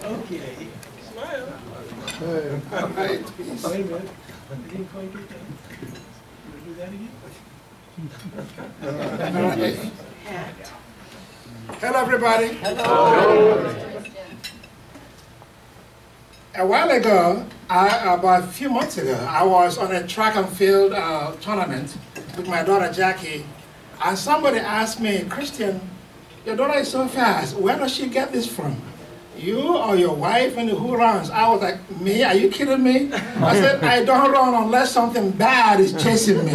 Okay. Smile. Hey. Wait a minute. I didn't quite get that. Do that again? Hello, everybody. Hello. A while ago, about a few months ago, I was on a track and field tournament with my daughter Jackie, and somebody asked me, Christian, your daughter is so fast. Where does she get this from? You or your wife, and who runs? I was like, me? Are you kidding me? I said, I don't run unless something bad is chasing me.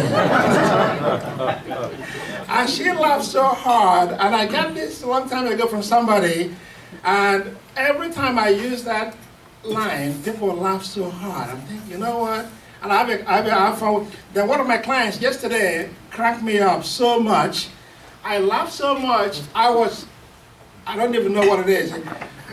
And she laughed so hard, and I got this one time ago from somebody, and every time I use that line, people laugh so hard. I'm thinking, you know what? And I found that one of my clients yesterday cracked me up so much. I laughed so much, I don't even know what it is.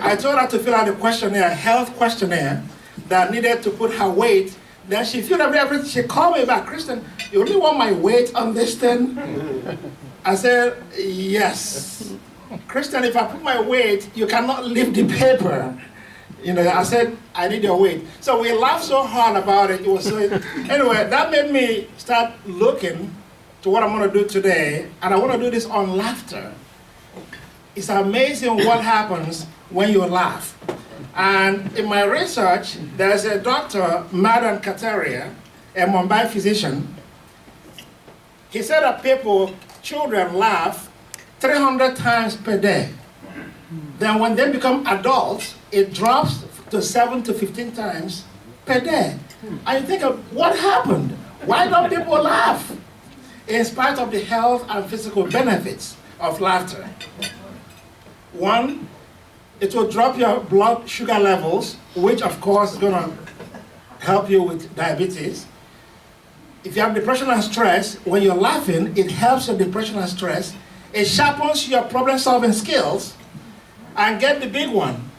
I told her to fill out a questionnaire, a health questionnaire, that needed to put her weight. Then she filled out everything. She called me back, Kristen, you really want my weight on this thing? I said, yes. Kristen, if I put my weight, you cannot leave the paper. You know, I said, I need your weight. So we laughed so hard about it. It was so, anyway, that made me start looking to what I'm going to do today. And I want to do this on laughter. It's amazing what happens when you laugh. And in my research, there's a doctor, Madan Kataria, a Mumbai physician. He said that children laugh 300 times per day. Then when they become adults, it drops to 7 to 15 times per day. And you think of what happened? Why don't people laugh? In spite of the health and physical benefits of laughter. One, it will drop your blood sugar levels, which of course is going to help you with diabetes. If you have depression and stress, when you're laughing, it helps your depression and stress. It sharpens your problem-solving skills. And get the big one,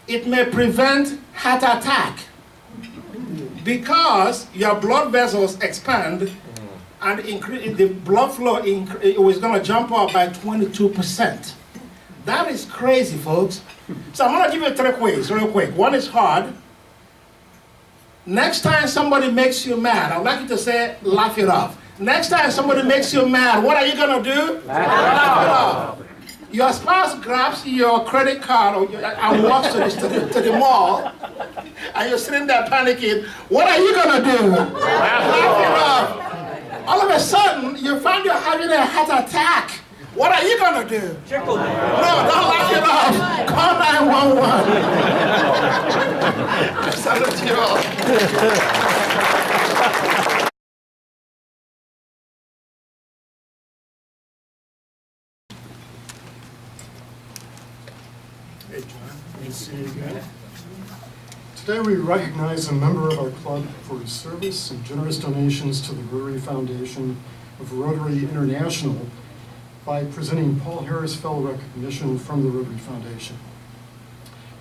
it may prevent heart attack because your blood vessels expand and increase, the blood flow it was going to jump up by 22%. That is crazy, folks. So I'm going to give you 3 quiz real quick. One is hard. Next time somebody makes you mad, I'd like you to say, laugh it off. Next time somebody makes you mad, what are you going to do? Laugh it off. Your spouse grabs your credit card and walks to the mall, and you're sitting there panicking. What are you going to do? Laugh it off. All of a sudden, you find you're having a heart attack. What are you going to do? No, don't laugh it off. Call 911. I salute you all. Hey, John. Good to see you again. Today we recognize a member of our club for his service and generous donations to the Rotary Foundation of Rotary International by presenting Paul Harris Fellow recognition from the Rotary Foundation.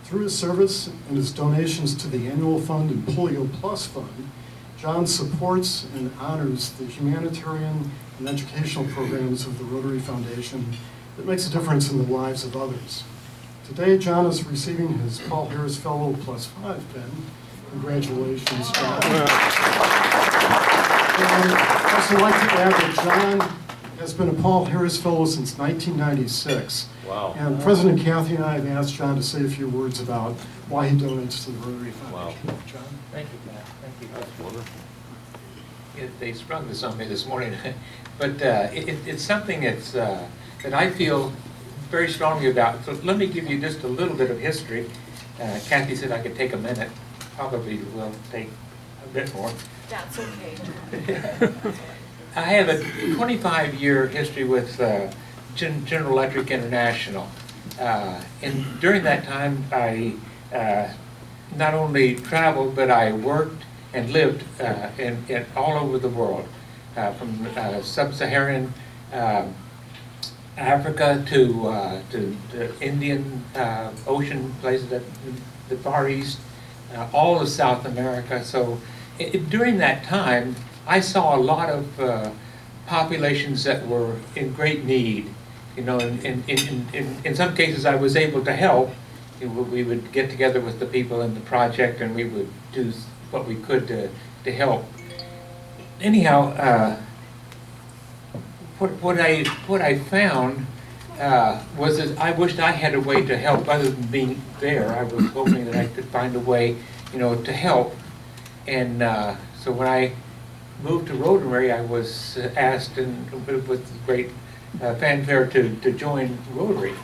Through his service and his donations to the Annual Fund and Polio Plus Fund, John supports and honors the humanitarian and educational programs of the Rotary Foundation that makes a difference in the lives of others. Today, John is receiving his Paul Harris Fellow Plus 5 pin. Congratulations, John. And I'd also like to add that John has been a Paul Harris Fellow since 1996. Wow. And President Kathy and I have asked John to say a few words about why he donates to the Rotary Foundation. Wow. John? Thank you, Matt. Thank you. That's wonderful. They sprung this on me this morning, but it's something that I feel very strongly about. So let me give you just a little bit of history. Kathy said I could take a minute. Probably will take a bit more. That's okay. I have a 25-year history with General Electric International. And during that time, I not only traveled, but I worked and lived in all over the world, from sub-Saharan Africa to the Indian Ocean places, the Far East, all of South America. So during that time, I saw a lot of populations that were in great need. You know, in some cases I was able to help, we would get together with the people in the project, and we would do what we could to help. Anyhow, what I found was that I wished I had a way to help other than being there. I was hoping that I could find a way, to help. And so when I moved to Rotary, I was asked, and with great fanfare, to join Rotary.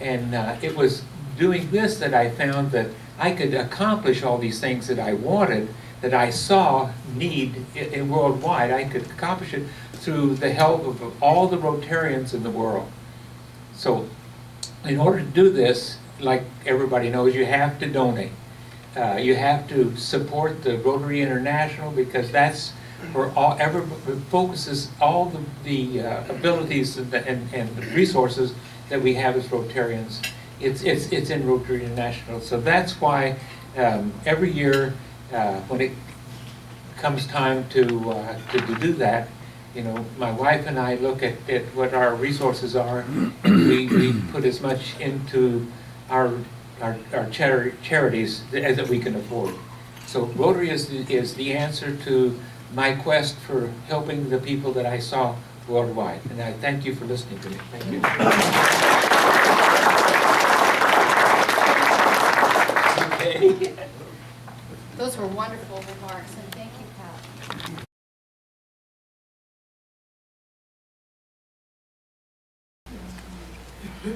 And it was doing this that I found that I could accomplish all these things that I wanted, that I saw need in worldwide. I could accomplish it through the help of all the Rotarians in the world. So in order to do this, like everybody knows, you have to donate. You have to support the Rotary International, because that's where focuses all the abilities and the resources that we have as Rotarians. It's in Rotary International. So that's why every year when it comes time to do that, my wife and I look at what our resources are, and we put as much into our charities as that we can afford. So Rotary is the answer to my quest for helping the people that I saw worldwide. And I thank you for listening to me. Thank you. Okay. Those were wonderful remarks, and thank you, Pat.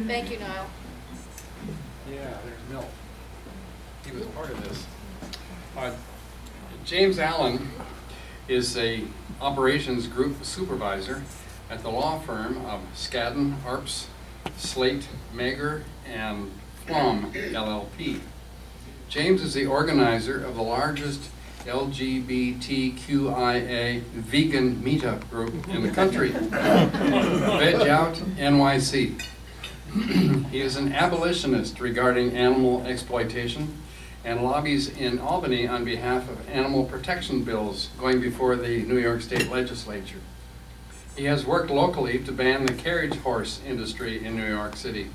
Thank you, Niall. Yeah, there's Milt. He was part of this. James Allen is a operations group supervisor at the law firm of Skadden, Arps, Slate, Mager, and Flom LLP. James is the organizer of the largest LGBTQIA vegan meetup group in the country, Veg Out NYC. He is an abolitionist regarding animal exploitation and lobbies in Albany on behalf of animal protection bills going before the New York State Legislature. He has worked locally to ban the carriage horse industry in New York City.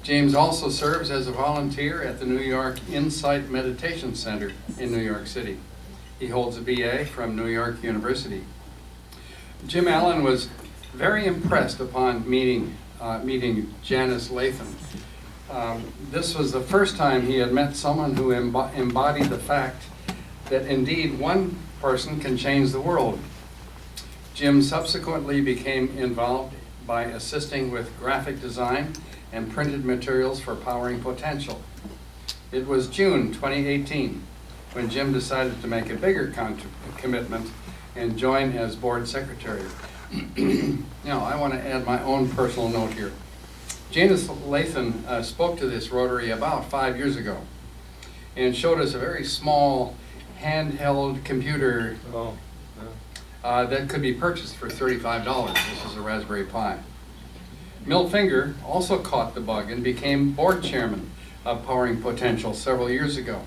James also serves as a volunteer at the New York Insight Meditation Center in New York City. He holds a BA from New York University. Jim Allen was very impressed upon meeting Janice Latham. This was the first time he had met someone who embodied the fact that indeed one person can change the world. Jim subsequently became involved by assisting with graphic design and printed materials for Powering Potential. It was June 2018 when Jim decided to make a bigger commitment and join as board secretary. Now, I want to add my own personal note here. Janice Latham spoke to this Rotary about 5 years ago and showed us a very small handheld computer that could be purchased for $35. This is a Raspberry Pi. Milt Finger also caught the bug and became board chairman of Powering Potential several years ago.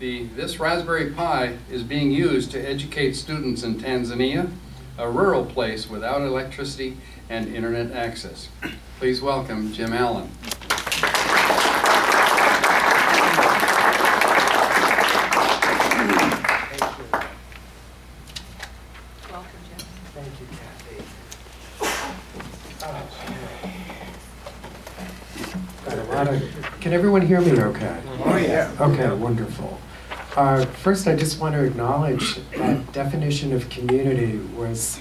This Raspberry Pi is being used to educate students in Tanzania, a rural place without electricity and internet access. Please welcome Jim Allen. Welcome, Jim. Thank you, Kathy. Got a lot of, can everyone hear me okay? Oh, yeah. Okay, wonderful. First, I just want to acknowledge that definition of community was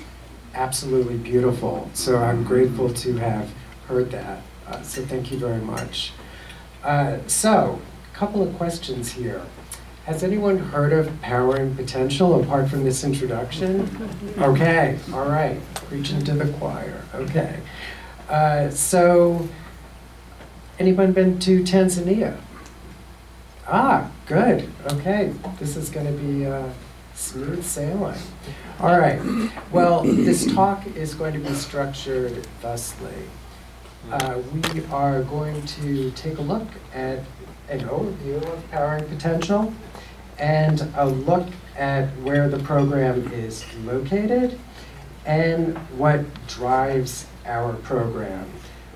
absolutely beautiful. So I'm grateful to have heard that. So thank you very much. So, a couple of questions here. Has anyone heard of Powering Potential apart from this introduction? Okay, all right, preaching to the choir, okay. So, anyone been to Tanzania? Ah, good, okay, this is gonna be smooth sailing. All right, well, this talk is going to be structured thusly. We are going to take a look at an overview of Powering Potential and a look at where the program is located and what drives our program.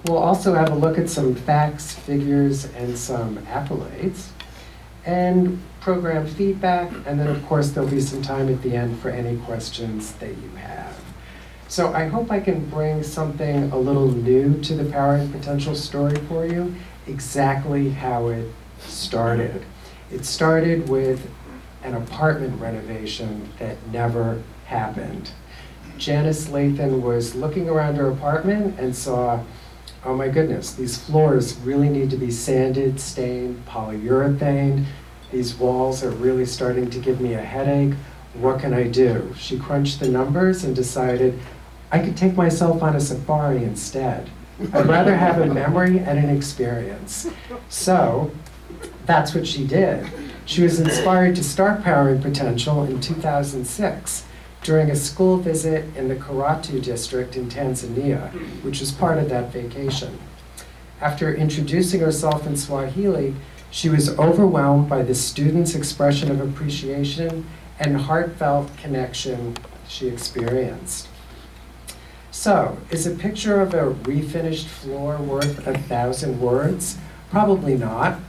We'll also have a look at some facts, figures, and some accolades, and program feedback, and then of course there'll be some time at the end for any questions that you have. So I hope I can bring something a little new to the Powering Potential story for you, exactly how it started. It started with an apartment renovation that never happened. Janice Lathan was looking around her apartment and saw, oh my goodness, these floors really need to be sanded, stained, polyurethane. These walls are really starting to give me a headache. What can I do? She crunched the numbers and decided, I could take myself on a safari instead. I'd rather have a memory and an experience. So that's what she did. She was inspired to start Powering Potential in 2006 during a school visit in the Karatu district in Tanzania, which was part of that vacation. After introducing herself in Swahili, she was overwhelmed by the students' expression of appreciation and heartfelt connection she experienced. So, is a picture of a refinished floor worth 1,000 words? Probably not,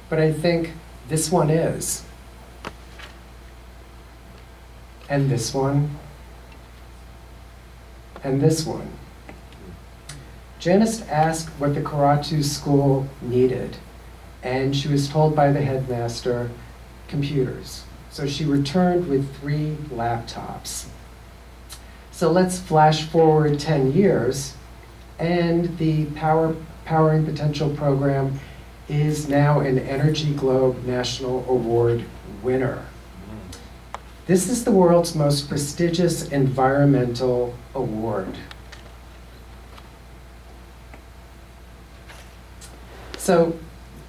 but I think this one is. And this one. And this one. Janice asked what the Karatu school needed, and she was told by the headmaster, computers. So she returned with 3 laptops. So let's flash forward 10 years, and the Powering Potential program is now an Energy Globe National Award winner. This is the world's most prestigious environmental award. So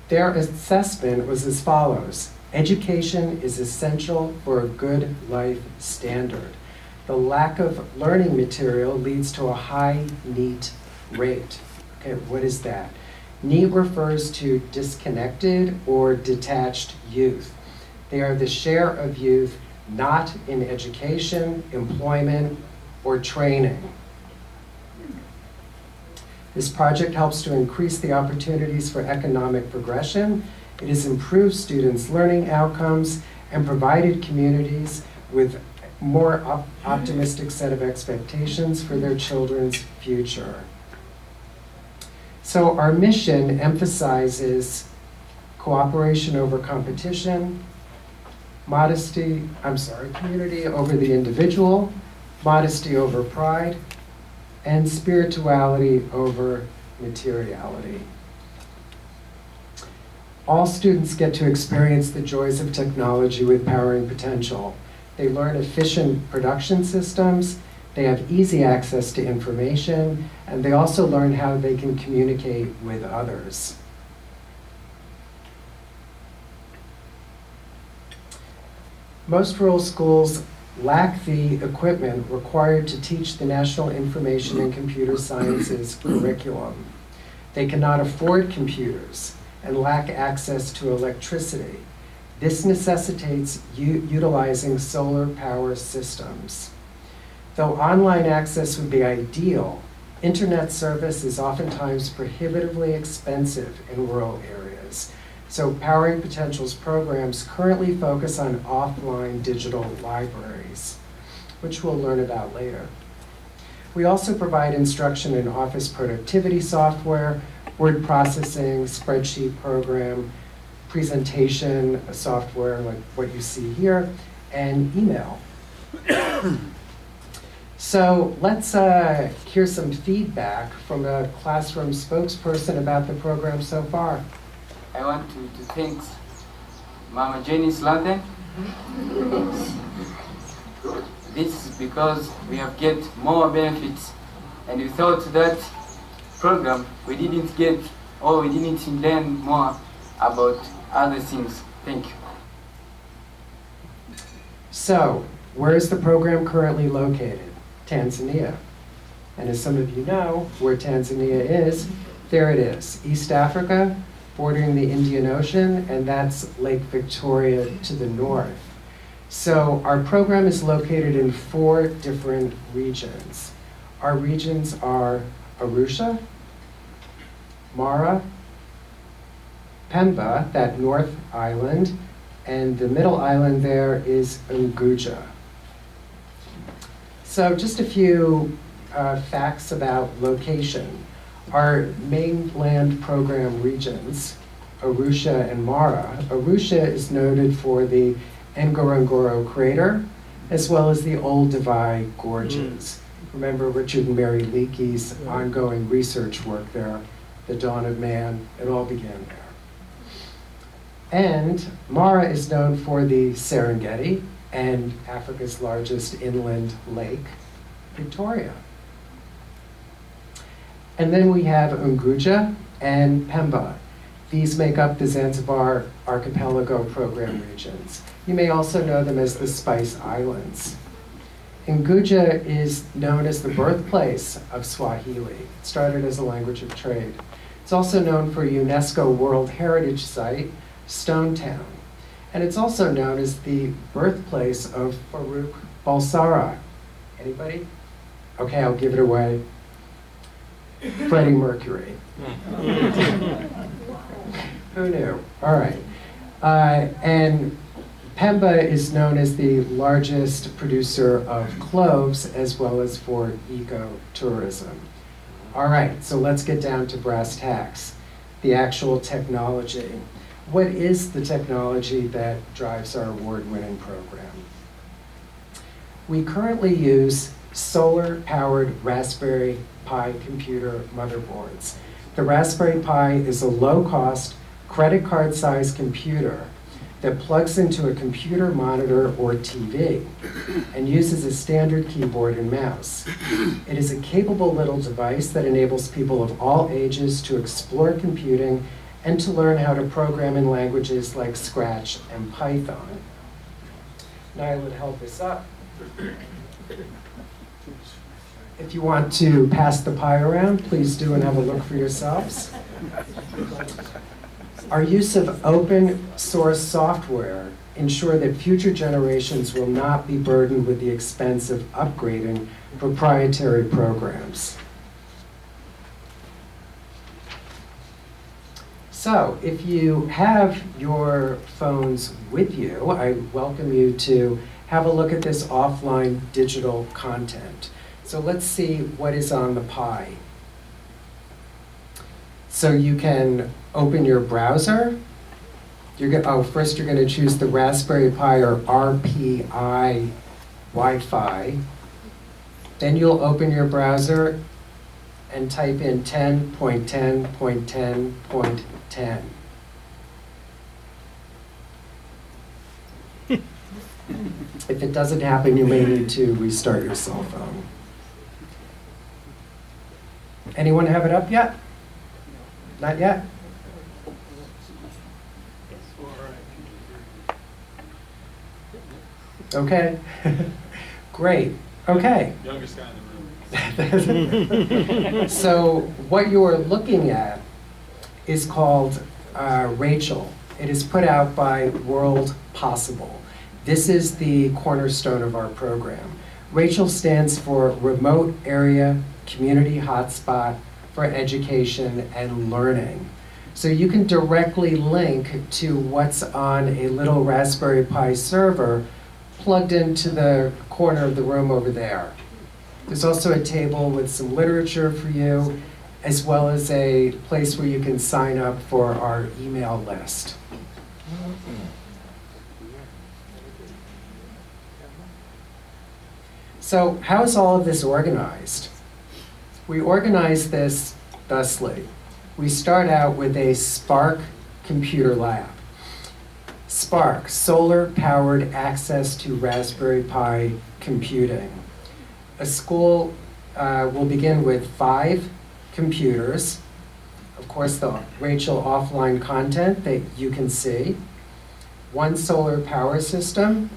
their assessment was as follows. Education is essential for a good life standard. The lack of learning material leads to a high NEET rate. Okay, what is that? NEET refers to disconnected or detached youth. They are the share of youth not in education, employment, or training. This project helps to increase the opportunities for economic progression. It has improved students' learning outcomes and provided communities with more optimistic set of expectations for their children's future. So our mission emphasizes cooperation over competition, community over the individual, modesty over pride, and spirituality over materiality. All students get to experience the joys of technology with Powering Potential. They learn efficient production systems, they have easy access to information, and they also learn how they can communicate with others. Most rural schools lack the equipment required to teach the National Information and Computer Sciences curriculum. They cannot afford computers and lack access to electricity. This necessitates utilizing solar power systems. Though online access would be ideal, internet service is oftentimes prohibitively expensive in rural areas. So Powering Potential's programs currently focus on offline digital libraries, which we'll learn about later. We also provide instruction in office productivity software, word processing, spreadsheet program, presentation software like what you see here, and email. So let's hear some feedback from a classroom spokesperson about the program so far. I want to thank Mama Janice Lathan. This is because we have get more benefits, and without that program, we didn't get or we didn't learn more about other things. Thank you. So, where is the program currently located? Tanzania. And as some of you know, where Tanzania is, there it is, East Africa, bordering the Indian Ocean, and that's Lake Victoria to the north. So our program is located in 4 different regions. Our regions are Arusha, Mara, Pemba, that north island, and the middle island there is Unguja. So just a few facts about location. Our mainland program regions, Arusha and Mara. Arusha is noted for the Ngorongoro crater, as well as the Old Divide gorges. Remember Richard and Mary Leakey's ongoing research work there, The Dawn of Man, it all began there. And Mara is known for the Serengeti and Africa's largest inland lake, Victoria. And then we have Unguja and Pemba. These make up the Zanzibar Archipelago program regions. You may also know them as the Spice Islands. Unguja is known as the birthplace of Swahili. It started as a language of trade. It's also known for a UNESCO World Heritage Site, Stone Town. And it's also known as the birthplace of Farouk Balsara. Anybody? Okay, I'll give it away. Freddie Mercury. Who knew? All right. And Pemba is known as the largest producer of cloves as well as for ecotourism. All right, so let's get down to brass tacks, the actual technology. What is the technology that drives our award-winning program? We currently use solar-powered Raspberry Pi computer motherboards. The Raspberry Pi is a low-cost, credit card-sized computer that plugs into a computer monitor or TV and uses a standard keyboard and mouse. It is a capable little device that enables people of all ages to explore computing and to learn how to program in languages like Scratch and Python. Now would help us up. If you want to pass the Pi around, please do and have a look for yourselves. Our use of open source software ensure that future generations will not be burdened with the expense of upgrading proprietary programs. So if you have your phones with you, I welcome you to have a look at this offline digital content. So let's see what is on the Pi. So you can open your browser. First you're going to choose the Raspberry Pi or RPI Wi-Fi. Then you'll open your browser and type in 10.10.10.10. If it doesn't happen, you may need to restart your cell phone. Anyone have it up yet? Not yet? Okay. Great. Okay. Youngest guy in the room. So what you are looking at is called Rachel. It is put out by World Possible. This is the cornerstone of our program. Rachel stands for Remote Area Community Hotspot for Education and Learning. So you can directly link to what's on a little Raspberry Pi server plugged into the corner of the room over there. There's also a table with some literature for you, as well as a place where you can sign up for our email list. So how is all of this organized? We organize this thusly. We start out with a Spark computer lab. Spark, solar-powered access to Raspberry Pi computing. A school will begin with 5 computers. Of course, the Rachel offline content that you can see. 1 solar power system,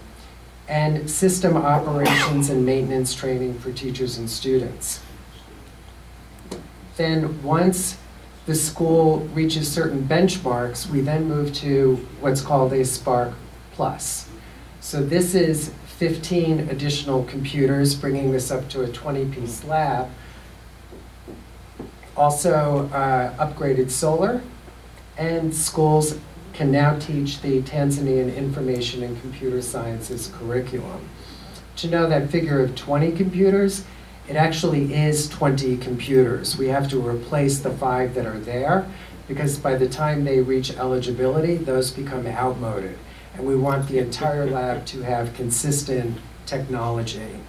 and system operations and maintenance training for teachers and students. Then once the school reaches certain benchmarks, we then move to what's called a Spark Plus. So this is 15 additional computers, bringing this up to a 20-piece lab, also upgraded solar, and schools can now teach the Tanzanian Information and Computer Sciences curriculum. To know that figure of 20 computers, it actually is 20 computers. We have to replace the 5 that are there, because by the time they reach eligibility, those become outmoded. And we want the entire lab to have consistent technology.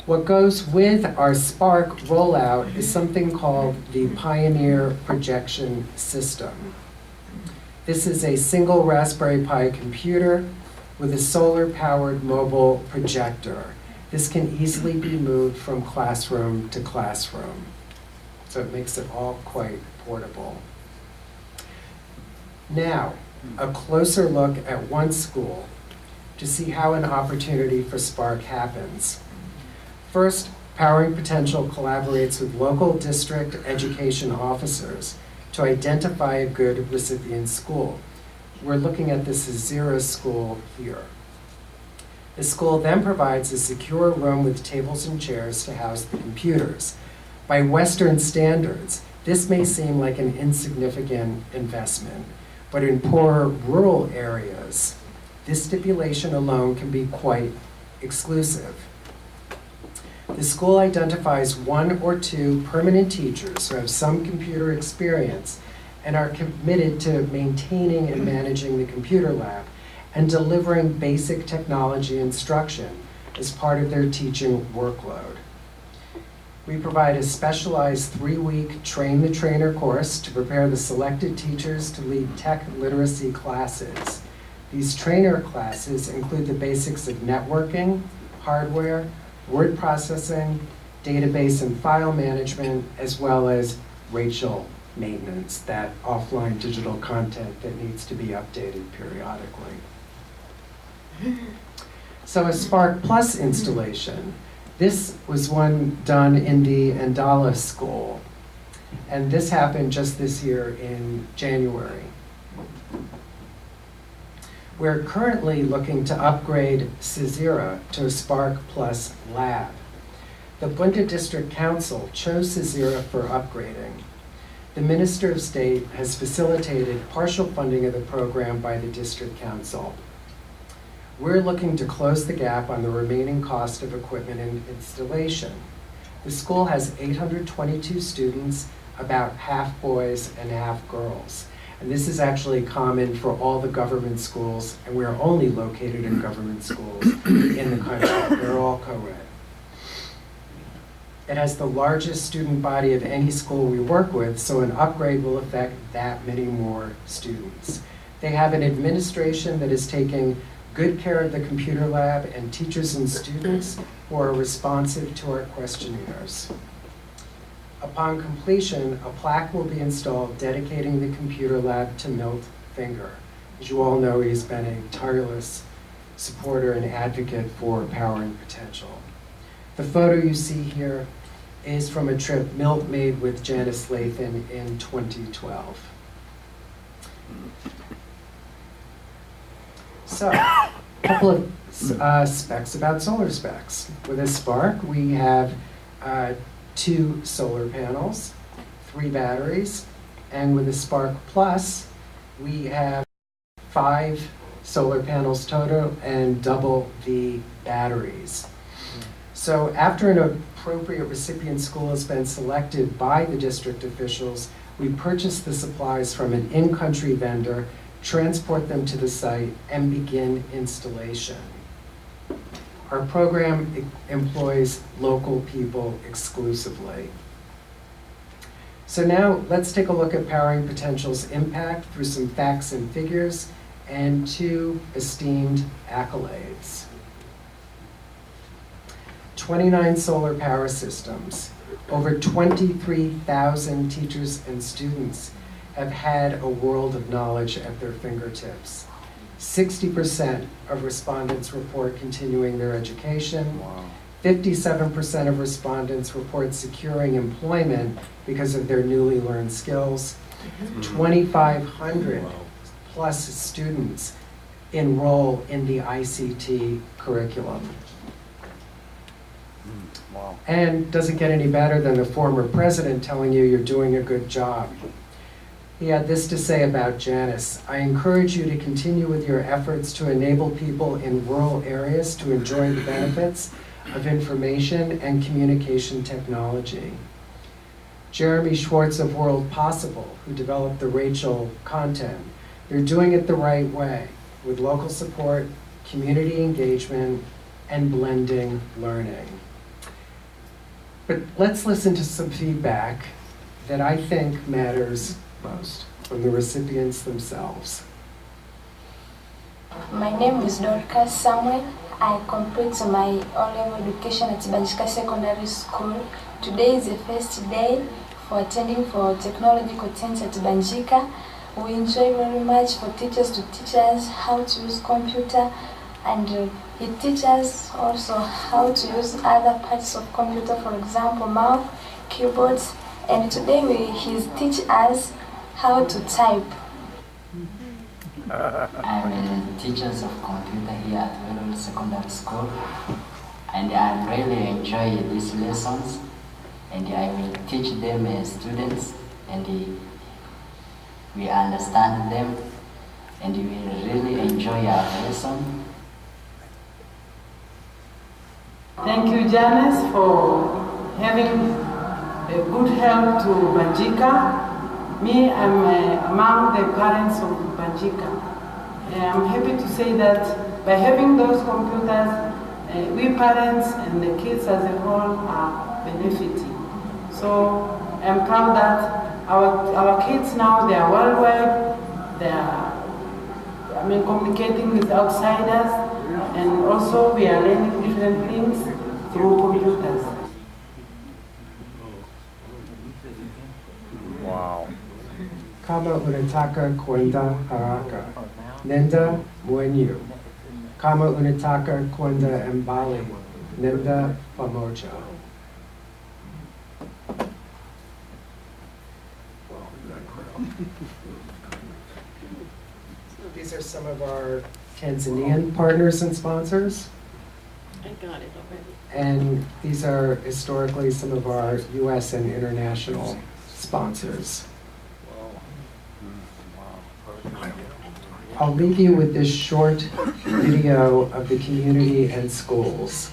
What goes with our Spark rollout is something called the Pioneer Projection System. This is a single Raspberry Pi computer with a solar-powered mobile projector. This can easily be moved from classroom to classroom, so it makes it all quite portable. Now, a closer look at one school to see how an opportunity for Spark happens. First, Powering Potential collaborates with local district education officers to identify a good recipient school. We're looking at this as Zero School here. The school then provides a secure room with tables and chairs to house the computers. By Western standards, this may seem like an insignificant investment, but in poorer rural areas, this stipulation alone can be quite exclusive. The school identifies 1 or 2 permanent teachers who have some computer experience and are committed to maintaining and managing the computer lab and delivering basic technology instruction as part of their teaching workload. We provide a specialized 3-week Train the Trainer course to prepare the selected teachers to lead tech literacy classes. These trainer classes include the basics of networking, hardware, word processing, database and file management, as well as Rachel maintenance, that offline digital content that needs to be updated periodically. So a Spark Plus installation. This was one done in the Andala School, and this happened just this year in January. We're currently looking to upgrade Cizira to a Spark Plus lab. The Bunda District Council chose Cizira for upgrading. The Minister of State has facilitated partial funding of the program by the District Council. We're looking to close the gap on the remaining cost of equipment and installation. The school has 822 students, about half boys and half girls. And this is actually common for all the government schools, and we're only located in government schools in the country. They're all co-ed. It has the largest student body of any school we work with, so an upgrade will affect that many more students. They have an administration that is taking good care of the computer lab and teachers and students who are responsive to our questionnaires. Upon completion, a plaque will be installed dedicating the computer lab to Milt Finger. As you all know, he's been a tireless supporter and advocate for Powering Potential. The photo you see here is from a trip Milt made with Janice Lathan in 2012. So, a couple of specs about solar specs. With a Spark, we have 2 solar panels, 3 batteries, and with a Spark Plus, we have 5 solar panels total and double the batteries. So after an appropriate recipient school has been selected by the district officials, we purchase the supplies from an in-country vendor, transport them to the site, and begin installation. Our program employs local people exclusively. So now let's take a look at Powering Potential's impact through some facts and figures and 2 esteemed accolades. 29 solar power systems, over 23,000 teachers and students have had a world of knowledge at their fingertips. 60% of respondents report continuing their education. Wow. 57% of respondents report securing employment because of their newly learned skills. 2,500 plus students enroll in the ICT curriculum. And doesn't get any better than the former president telling you you're doing a good job. He had this to say about Janice: "I encourage you to continue with your efforts to enable people in rural areas to enjoy the benefits of information and communication technology." Jeremy Schwartz of World Possible, who developed the Rachel content, they're doing it the right way, with local support, community engagement, and blending learning. But let's listen to some feedback that I think matters most from the recipients themselves. My name is Dorcas Samuel. I complete my O-level education at Banjika Secondary School. Today is the first day for attending for technology content at Banjika. We enjoy very much for teachers to teach us how to use computer, and he teaches also how to use other parts of computer, for example, mouse, keyboards, and today he teach us how to type. I'm a teacher of computer here at Vero Secondary School, and I really enjoy these lessons, and I will teach them as students, and we understand them, and we will really enjoy our lesson. Thank you, Janice, for having a good help to Banjika. Me, I'm among the parents of Banjika. I'm happy to say that by having those computers, we parents and the kids as a whole are benefiting. So I'm proud that our kids now, they are worldwide, they are communicating with outsiders, and also we are learning different things through computers. Kama unataka kwenda haraka, nenda mwenyewe. Kama unataka kwenda mbali, nenda pamoja. These are some of our Tanzanian partners and sponsors. I got it already. And these are historically some of our US and international sponsors. I'll leave you with this short video of the community and schools.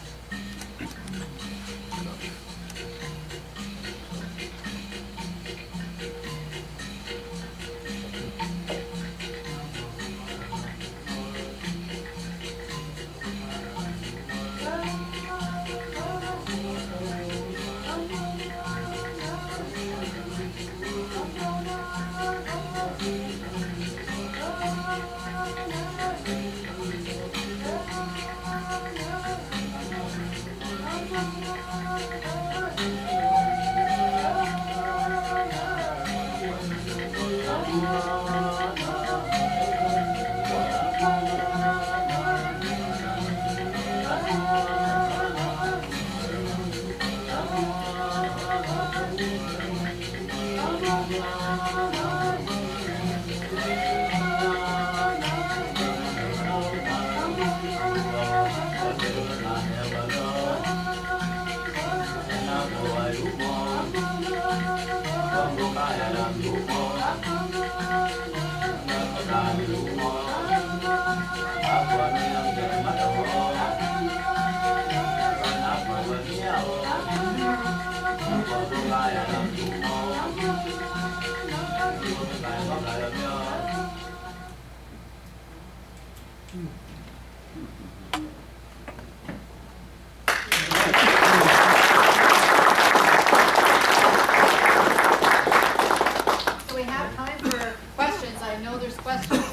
So we have time for questions. I know there's questions.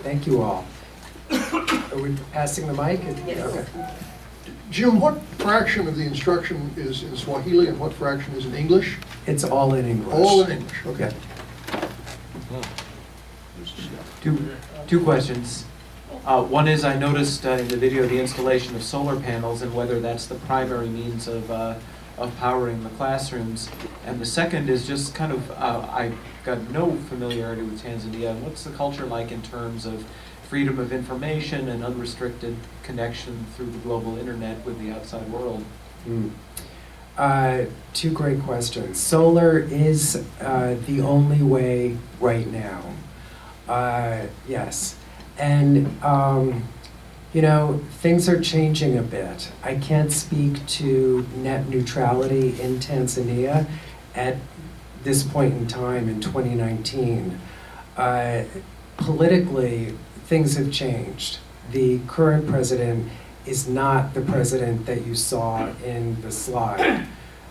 Thank you all. Are we passing the mic? Yes. Okay. Jim, what fraction of the instruction is in Swahili and what fraction is in English? It's all in English. All in English, okay. Two questions. One is, I noticed in the video the installation of solar panels and whether that's the primary means of powering the classrooms. And the second is just kind of, I've got no familiarity with Tanzania. What's the culture like in terms of freedom of information and unrestricted connection through the global internet with the outside world? Two great questions. Solar is the only way right now. Yes. And, you know, things are changing a bit. I can't speak to net neutrality in Tanzania at this point in time in 2019. Politically, things have changed. The current president is not the president that you saw in the slide,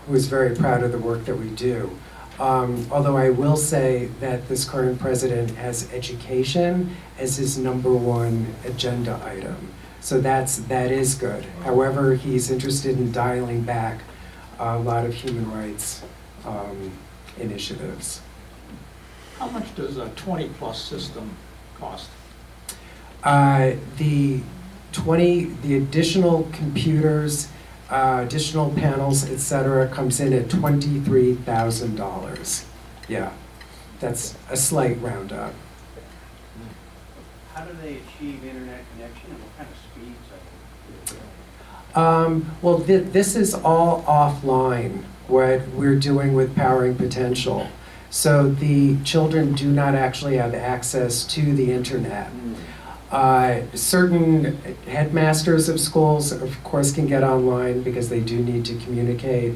who is very proud of the work that we do. Although I will say that this current president has education as his #1 agenda item. So that is good. However, he's interested in dialing back a lot of human rights initiatives. How much does a 20-plus system cost? The additional computers, additional panels, et cetera, comes in at $23,000. Yeah, that's a slight roundup. How do they achieve internet connection and what kind of speeds Well, this is all offline, what we're doing with Powering Potential. So the children do not actually have access to the internet. Certain headmasters of schools, of course, can get online because they do need to communicate.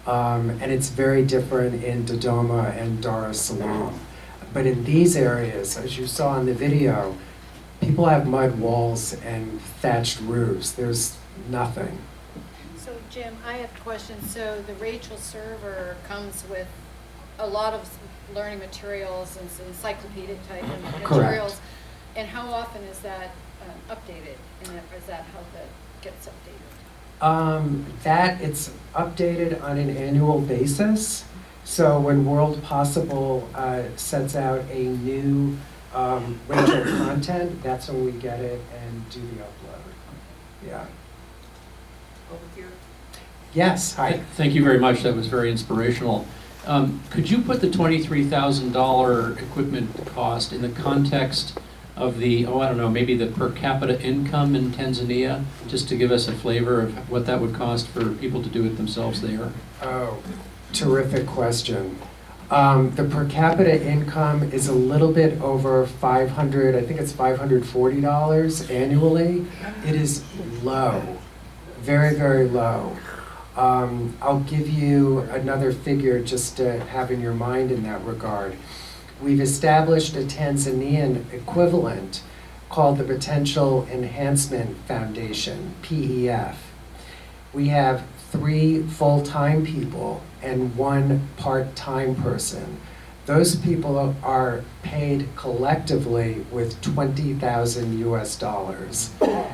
And it's very different in Dodoma and Dar es Salaam. But in these areas, as you saw in the video, people have mud walls and thatched roofs. There's nothing. So Jim, I have a question. So the Rachel server comes with a lot of learning materials and some encyclopedic type materials. Correct. And how often is that updated? And is that how that gets updated? That it's updated on an annual basis. So when World Possible sets out a new Rachel content, that's when we get it and do the upload. Yeah. Over here. Yes, hi. Thank you very much. That was very inspirational. Could you put the $23,000 equipment cost in the context of the, I don't know, maybe the per capita income in Tanzania, just to give us a flavor of what that would cost for people to do it themselves there? Oh, terrific question. The per capita income is a little bit over $500, I think it's $540 annually. It is low, very, very low. I'll give you another figure just to have in your mind in that regard. We've established a Tanzanian equivalent called the Potential Enhancement Foundation, PEF. We have 3 full-time people and 1 part-time person. Those people are paid collectively with $20,000 US.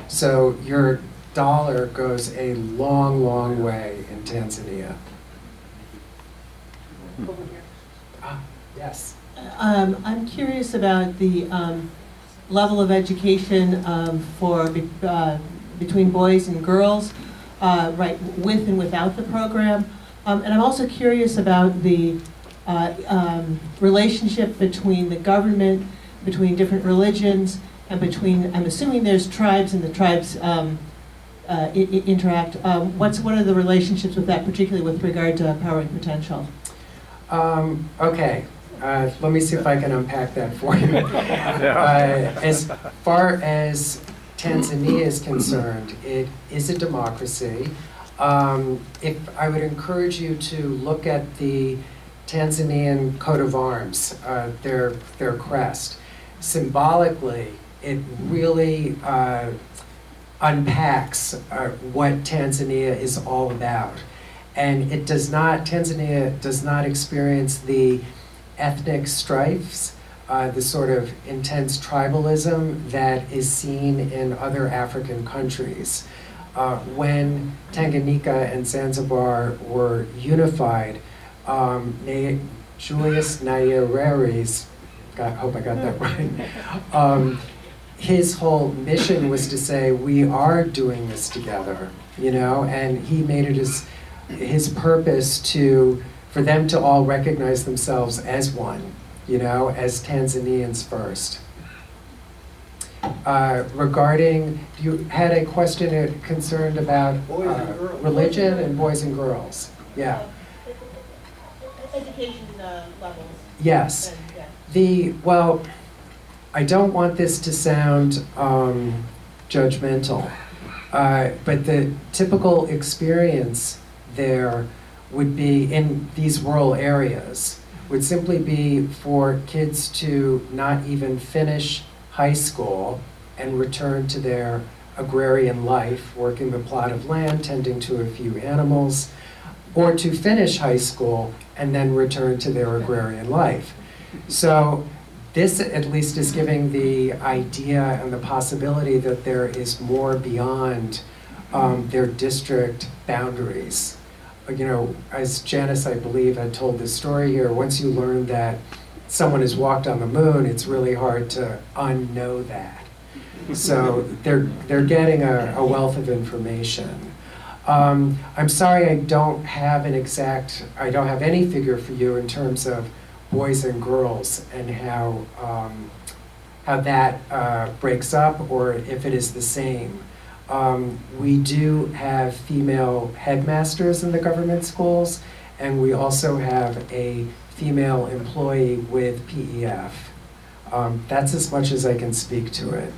So your dollar goes a long, long way in Tanzania. Yes. I'm curious about the level of education between boys and girls, right, with and without the program. And I'm also curious about the relationship between the government, between different religions, and between, I'm assuming there's tribes and the tribes interact. What are the relationships with that, particularly with regard to Powering Potential? Okay. Let me see if I can unpack that for you. As far as Tanzania is concerned, it is a democracy. If I would encourage you to look at the Tanzanian coat of arms, their crest. Symbolically, it really unpacks what Tanzania is all about. And Tanzania does not experience the ethnic strifes, the sort of intense tribalism that is seen in other African countries. When Tanganyika and Zanzibar were unified, Julius Nyerere's, I hope I got that right, his whole mission was to say, we are doing this together, and he made it his purpose for them to all recognize themselves as one, as Tanzanians first. regarding, you had a question concerned about religion and boys and girls. Yeah. Education levels. Yes. Well, I don't want this to sound judgmental, but the typical experience there would be in these rural areas would simply be for kids to not even finish high school and return to their agrarian life, working the plot of land, tending to a few animals, or to finish high school and then return to their agrarian life. So this at least is giving the idea and the possibility that there is more beyond their district boundaries. You know, as Janice, I believe, had told this story here, once you learn that someone has walked on the moon, it's really hard to unknow that. So they're getting a wealth of information. I'm sorry I don't have any figure for you in terms of boys and girls and how that breaks up, or if it is the same. We do have female headmasters in the government schools, and we also have a female employee with PEF. That's as much as I can speak to it.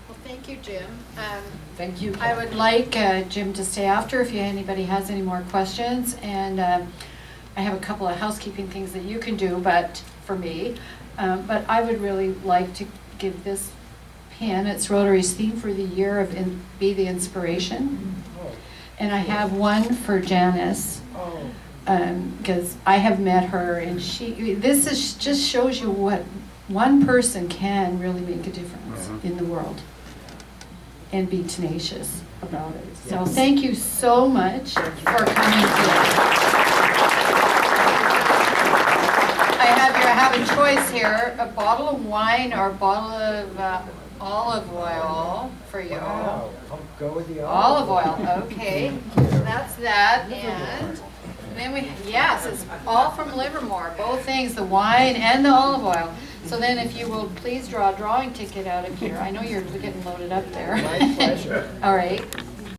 Well, thank you, Jim. Thank you. I would like Jim to stay after if anybody has any more questions. And I have a couple of housekeeping things that you can do, but for me. But I would really like to give this pin, it's Rotary's theme for the year of Be the Inspiration. And I have one for Janice, because I have met her, and just shows you what one person can really make a difference in the world, and be tenacious about it. So thank you so much for coming today. I have a choice here, a bottle of wine or a bottle of olive oil for you. Wow, I'll go with the olive oil. Okay, so that's that. And then it's all from Livermore, both things, the wine and the olive oil. So then if you will please draw a drawing ticket out of here. I know you're getting loaded up there. My pleasure. All right.